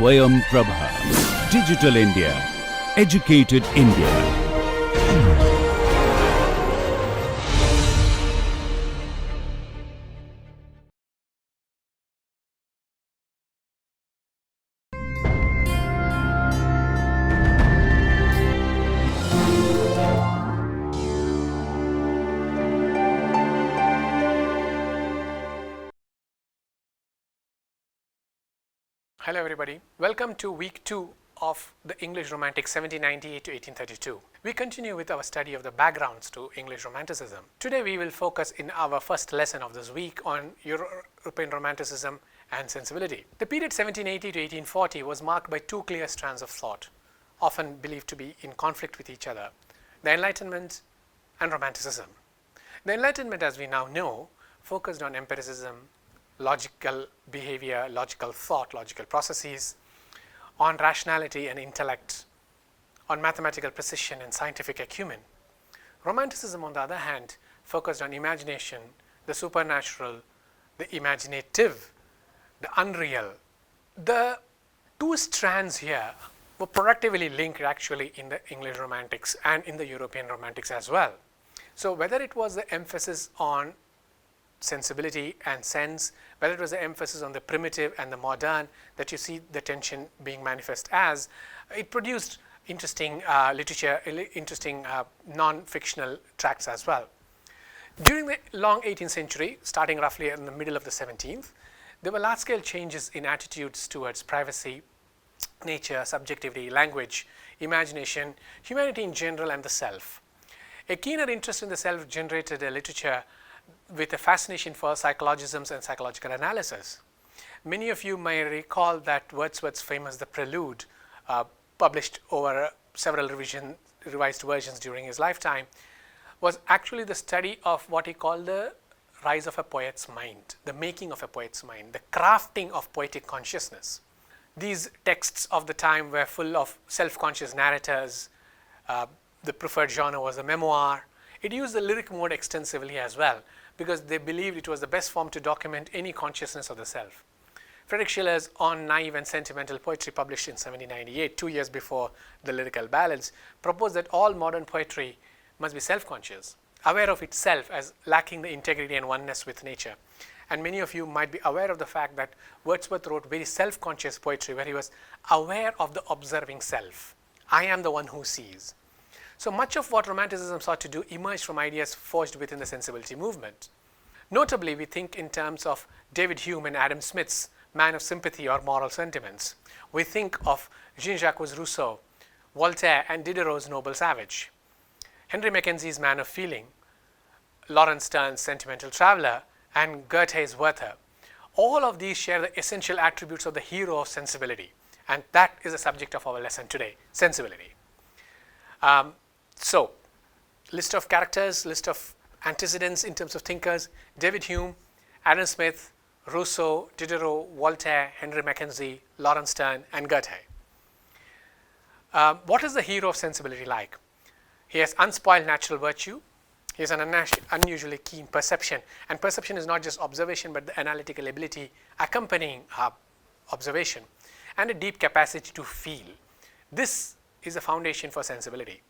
Swayam Prabha. Digital India. Educated India. Hello everybody, welcome to week 2 of the English Romantics 1798 to 1832. We continue with our study of the backgrounds to English Romanticism. Today we will focus in our first lesson of this week on European Romanticism and sensibility. The period 1780 to 1840 was marked by two clear strands of thought, often believed to be in conflict with each other: the Enlightenment and Romanticism. The Enlightenment, as we now know, focused on empiricism, logical behavior, logical thought, logical processes, on rationality and intellect, on mathematical precision and scientific acumen. Romanticism, on the other hand, focused on imagination, the supernatural, the imaginative, the unreal. The two strands here were productively linked actually in the English Romantics and in the European Romantics as well. So whether it was the emphasis on sensibility and sense, whether it was the emphasis on the primitive and the modern that you see the tension being manifest as, it produced interesting literature, interesting non-fictional tracts as well. During the long 18th century, starting roughly in the middle of the 17th, there were large-scale changes in attitudes towards privacy, nature, subjectivity, language, imagination, humanity in general, and the self. A keener interest in the self generated a literature with a fascination for psychologisms and psychological analysis. Many of you may recall that Wordsworth's famous The Prelude, published over several revised versions during his lifetime, was actually the study of what he called the rise of a poet's mind, the making of a poet's mind, the crafting of poetic consciousness. These texts of the time were full of self-conscious narrators. The preferred genre was the memoir. It used the lyric mode extensively as well, because they believed it was the best form to document any consciousness of the self. Friedrich Schiller's On Naive and Sentimental Poetry, published in 1798, 2 years before the Lyrical Ballads, proposed that all modern poetry must be self-conscious, aware of itself as lacking the integrity and oneness with nature. And many of you might be aware of the fact that Wordsworth wrote very self-conscious poetry where he was aware of the observing self. I am the one who sees. So much of what Romanticism sought to do emerged from ideas forged within the sensibility movement. Notably, we think in terms of David Hume and Adam Smith's Man of Sympathy or Moral Sentiments. We think of Jean-Jacques Rousseau, Voltaire and Diderot's Noble Savage, Henry Mackenzie's Man of Feeling, Laurence Sterne's Sentimental Traveller, and Goethe's Werther. All of these share the essential attributes of the hero of sensibility, and that is the subject of our lesson today: sensibility. So, list of characters, list of antecedents in terms of thinkers: David Hume, Adam Smith, Rousseau, Diderot, Voltaire, Henry Mackenzie, Laurence Sterne, and Goethe. What is the hero of sensibility like? He has unspoiled natural virtue. He has an unusually keen perception. And perception is not just observation, but the analytical ability accompanying observation, and a deep capacity to feel. This is the foundation for sensibility.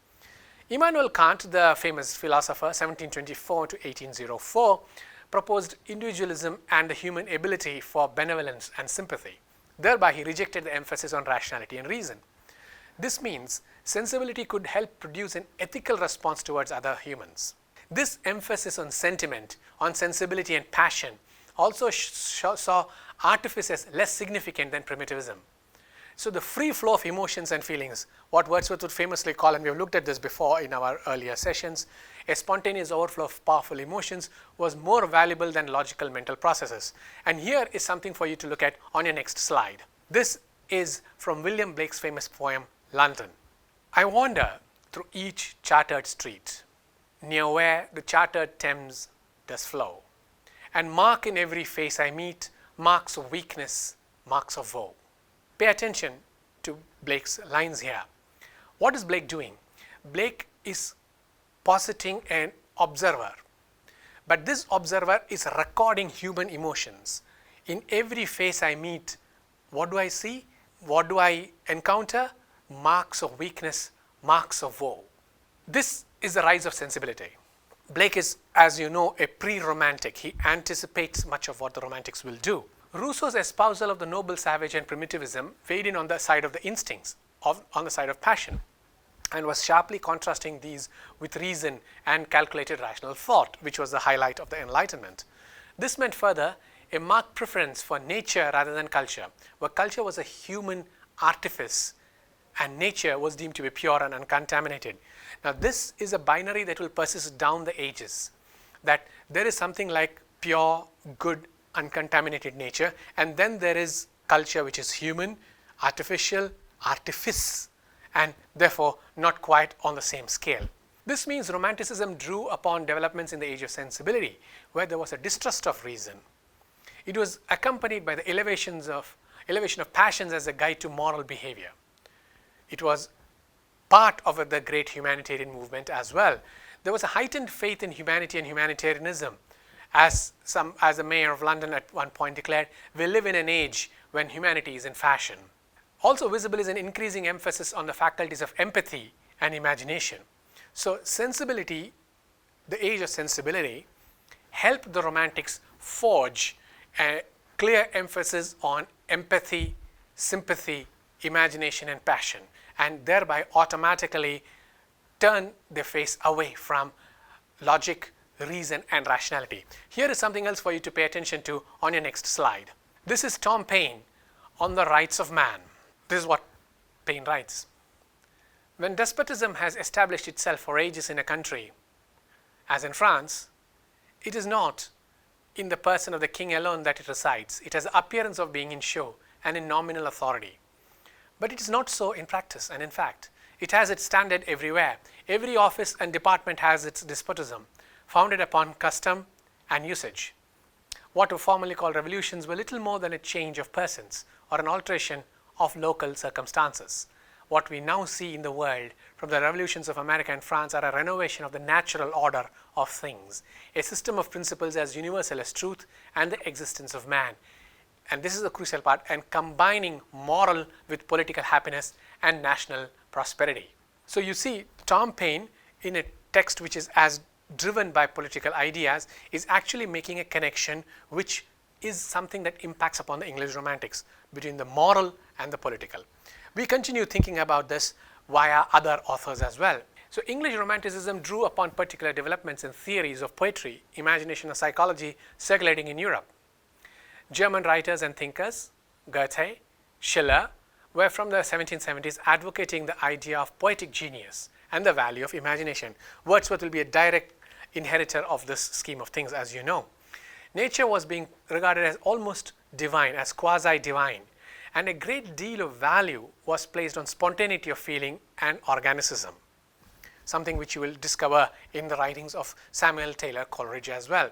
Immanuel Kant, the famous philosopher, 1724 to 1804, proposed individualism and the human ability for benevolence and sympathy. Thereby, he rejected the emphasis on rationality and reason. This means sensibility could help produce an ethical response towards other humans. This emphasis on sentiment, on sensibility and passion also saw artifice as less significant than primitivism. So the free flow of emotions and feelings, what Wordsworth would famously call, and we have looked at this before in our earlier sessions, a spontaneous overflow of powerful emotions, was more valuable than logical mental processes. And here is something for you to look at on your next slide. This is from William Blake's famous poem, London. I wander through each chartered street, near where the chartered Thames does flow, and mark in every face I meet marks of weakness, marks of woe. Pay attention to Blake's lines here. What is Blake doing? Blake is positing an observer, but this observer is recording human emotions. In every face I meet, what do I see? what do I encounter? Marks of weakness, marks of woe. This is the rise of sensibility. Blake is, as you know, a pre-romantic. He anticipates much of what the romantics will do. Rousseau's espousal of the noble savage and primitivism weighed in on the side of the instincts, on the side of passion, and was sharply contrasting these with reason and calculated rational thought, which was the highlight of the Enlightenment. This meant further a marked preference for nature rather than culture, where culture was a human artifice and nature was deemed to be pure and uncontaminated. Now, this is a binary that will persist down the ages, that there is something like pure, good, uncontaminated nature, and then there is culture which is human, artificial, artifice, and therefore not quite on the same scale. This means Romanticism drew upon developments in the age of sensibility, where there was a distrust of reason. It was accompanied by the elevation of passions as a guide to moral behavior. It was part of the great humanitarian movement as well. There was a heightened faith in humanity and humanitarianism. As the mayor of London at one point declared, we live in an age when humanity is in fashion. Also visible is an increasing emphasis on the faculties of empathy and imagination. So sensibility, the age of sensibility, helped the Romantics forge a clear emphasis on empathy, sympathy, imagination and passion, and thereby automatically turn their face away from logic, reason and rationality. Here is something else for you to pay attention to on your next slide. This is Tom Paine on the rights of man. This is what Paine writes. When despotism has established itself for ages in a country, as in France, it is not in the person of the king alone that it resides. It has the appearance of being in show and in nominal authority. But it is not so in practice and in fact. It has its standard everywhere. Every office and department has its despotism, founded upon custom and usage. What were formerly called revolutions were little more than a change of persons or an alteration of local circumstances. What we now see in the world from the revolutions of America and France are a renovation of the natural order of things, a system of principles as universal as truth and the existence of man. And this is the crucial part, and combining moral with political happiness and national prosperity. So you see, Tom Paine, in a text which is as driven by political ideas, is actually making a connection which is something that impacts upon the English Romantics between the moral and the political. We continue thinking about this via other authors as well. So English Romanticism drew upon particular developments in theories of poetry, imagination and psychology circulating in Europe. German writers and thinkers, Goethe, Schiller, were from the 1770s advocating the idea of poetic genius and the value of imagination. Wordsworth will be a direct inheritor of this scheme of things, as you know. Nature was being regarded as almost divine, as quasi-divine, and a great deal of value was placed on spontaneity of feeling and organicism, something which you will discover in the writings of Samuel Taylor Coleridge as well.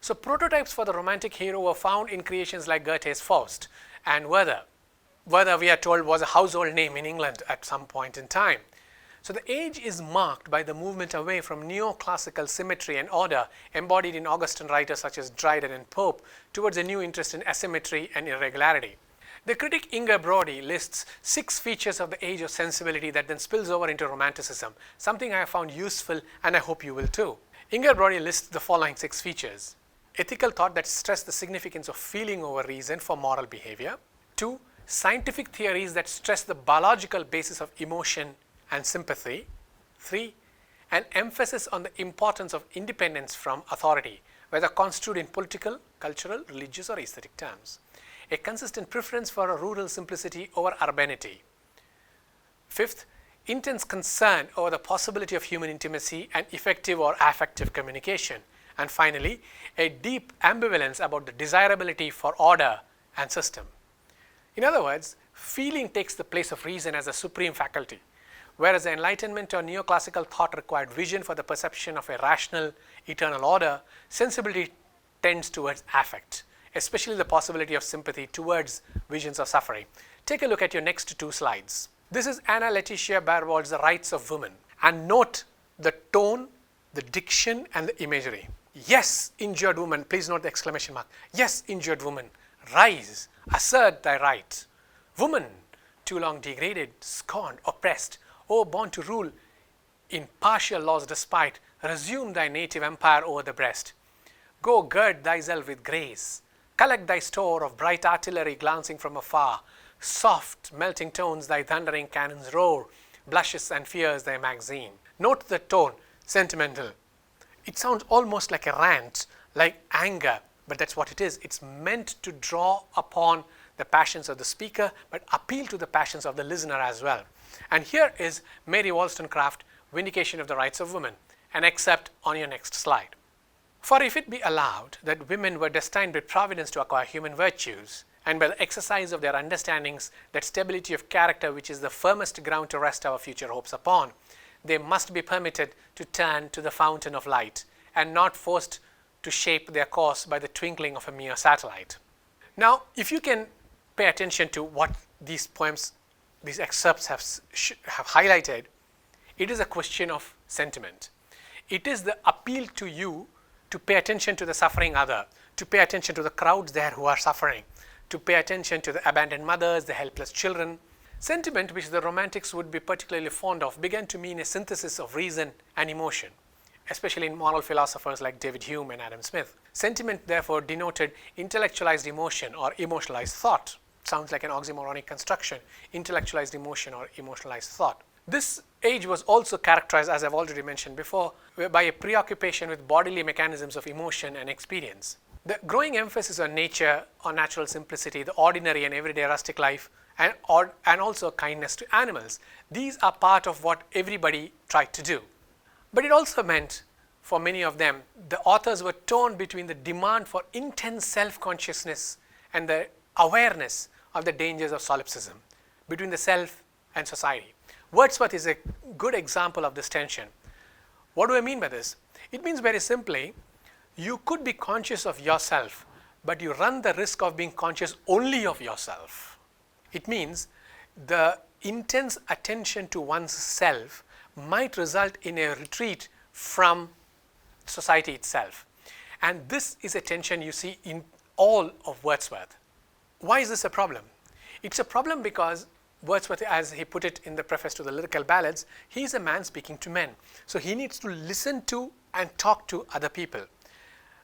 So prototypes for the romantic hero were found in creations like Goethe's Faust and Werther. Werther, we are told, was a household name in England at some point in time. So the age is marked by the movement away from neoclassical symmetry and order embodied in Augustan writers such as Dryden and Pope towards a new interest in asymmetry and irregularity. The critic Inger Brody lists 6 features of the age of sensibility that then spills over into Romanticism, something I have found useful and I hope you will too. Inger Brody lists the following 6 features. Ethical thought that stress the significance of feeling over reason for moral behavior. 2. Scientific theories that stress the biological basis of emotion and sympathy. 3. An emphasis on the importance of independence from authority, whether construed in political, cultural, religious or aesthetic terms. A consistent preference for a rural simplicity over urbanity. 5th, intense concern over the possibility of human intimacy and effective or affective communication. And finally, a deep ambivalence about the desirability for order and system. In other words, feeling takes the place of reason as a supreme faculty, whereas the Enlightenment or neoclassical thought required vision for the perception of a rational, eternal order, sensibility tends towards affect, especially the possibility of sympathy towards visions of suffering. Take a look at your next 2 slides. This is Anna Letitia Barbault's The Rights of Women, and note the tone, the diction and the imagery. Yes, injured woman, please note the exclamation mark. Yes, injured woman, rise, assert thy right. Woman, too long degraded, scorned, oppressed, O born to rule in partial laws despite, resume thy native empire over the breast. Go gird thyself with grace, collect thy store of bright artillery glancing from afar, soft melting tones thy thundering cannons roar, blushes and fears thy magazine. Note the tone, sentimental. It sounds almost like a rant, like anger, but that's what it is. It's meant to draw upon the passions of the speaker, but appeal to the passions of the listener as well. And here is Mary Wollstonecraft, Vindication of the Rights of Women, an excerpt on your next slide. For if it be allowed that women were destined by providence to acquire human virtues, and by the exercise of their understandings, that stability of character which is the firmest ground to rest our future hopes upon, they must be permitted to turn to the fountain of light, and not forced to shape their course by the twinkling of a mere satellite. Now, if you can pay attention to what these poems, these excerpts have highlighted, it is a question of sentiment. It is the appeal to you to pay attention to the suffering other, to pay attention to the crowds there who are suffering, to pay attention to the abandoned mothers, the helpless children. Sentiment, which the Romantics would be particularly fond of, began to mean a synthesis of reason and emotion, especially in moral philosophers like David Hume and Adam Smith. Sentiment, therefore, denoted intellectualized emotion or emotionalized thought. Sounds like an oxymoronic construction, intellectualized emotion or emotionalized thought. This age was also characterized, as I've already mentioned before, by a preoccupation with bodily mechanisms of emotion and experience. The growing emphasis on nature, on natural simplicity, the ordinary and everyday rustic life, and also kindness to animals. These are part of what everybody tried to do. But it also meant, for many of them, the authors were torn between the demand for intense self-consciousness and the awareness of the dangers of solipsism, between the self and society. Wordsworth is a good example of this tension. What do I mean by this? It means very simply, you could be conscious of yourself, but you run the risk of being conscious only of yourself. It means the intense attention to one's self might result in a retreat from society itself. And this is a tension you see in all of Wordsworth. Why is this a problem? It's a problem because Wordsworth, as he put it in the preface to the Lyrical Ballads, he is a man speaking to men. So he needs to listen to and talk to other people.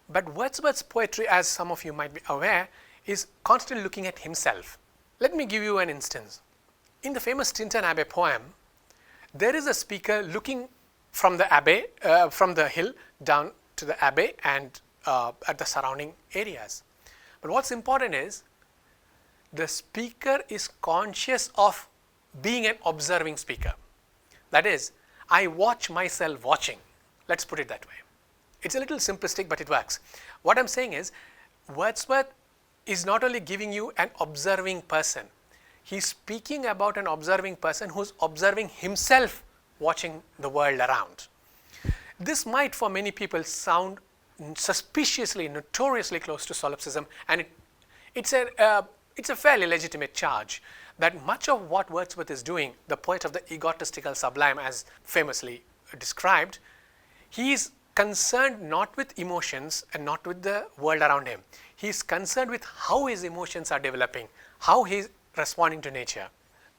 But Wordsworth's poetry, as some of you might be aware, is constantly looking at himself. Let me give you an instance. In the famous Tintern Abbey poem, there is a speaker looking from the abbey, from the hill down to the abbey and at the surrounding areas. But what's important is the speaker is conscious of being an observing speaker. That is, I watch myself watching. Let's put it that way. It's a little simplistic, but it works. What I'm saying is, Wordsworth is not only giving you an observing person, he's speaking about an observing person who's observing himself watching the world around. This might for many people sound suspiciously, notoriously close to solipsism, and it's a fairly legitimate charge that much of what Wordsworth is doing, the poet of the egotistical sublime as famously described, he is concerned not with emotions and not with the world around him. He is concerned with how his emotions are developing, how he is responding to nature.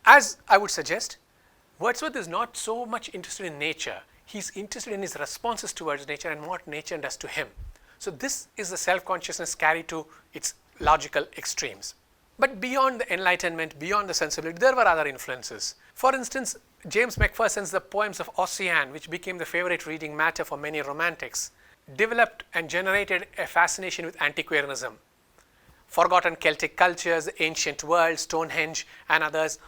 As I would suggest, Wordsworth is not so much interested in nature. He's interested in his responses towards nature and what nature does to him. So this is the self-consciousness carried to its logical extremes. But beyond the Enlightenment, beyond the sensibility, there were other influences. For instance, James Macpherson's The Poems of Ossian, which became the favorite reading matter for many romantics, developed and generated a fascination with antiquarianism. Forgotten Celtic cultures, the ancient world, Stonehenge and others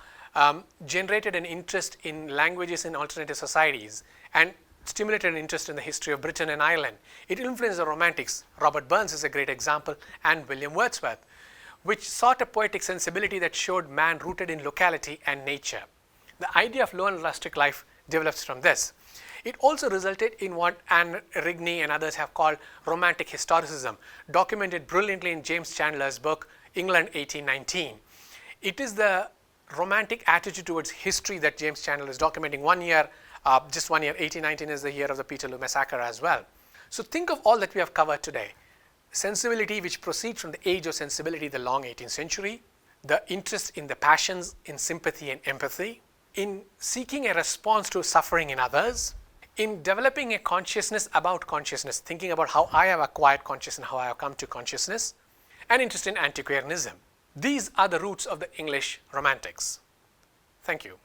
generated an interest in languages in alternative societies and stimulated an interest in the history of Britain and Ireland. It influenced the romantics. Robert Burns is a great example, and William Wordsworth, which sought a poetic sensibility that showed man rooted in locality and nature. The idea of lone rustic life develops from this. It also resulted in what Anne Rigney and others have called romantic historicism, documented brilliantly in James Chandler's book, England 1819. It is the romantic attitude towards history that James Chandler is documenting. Just one year, 1819 is the year of the Peterloo Massacre as well. So think of all that we have covered today. Sensibility, which proceeds from the age of sensibility, the long 18th century. the interest in the passions, in sympathy and empathy, in seeking a response to suffering in others, in developing a consciousness about consciousness, thinking about how I have acquired consciousness, how I have come to consciousness, and interest in antiquarianism. These are the roots of the English Romantics. Thank you.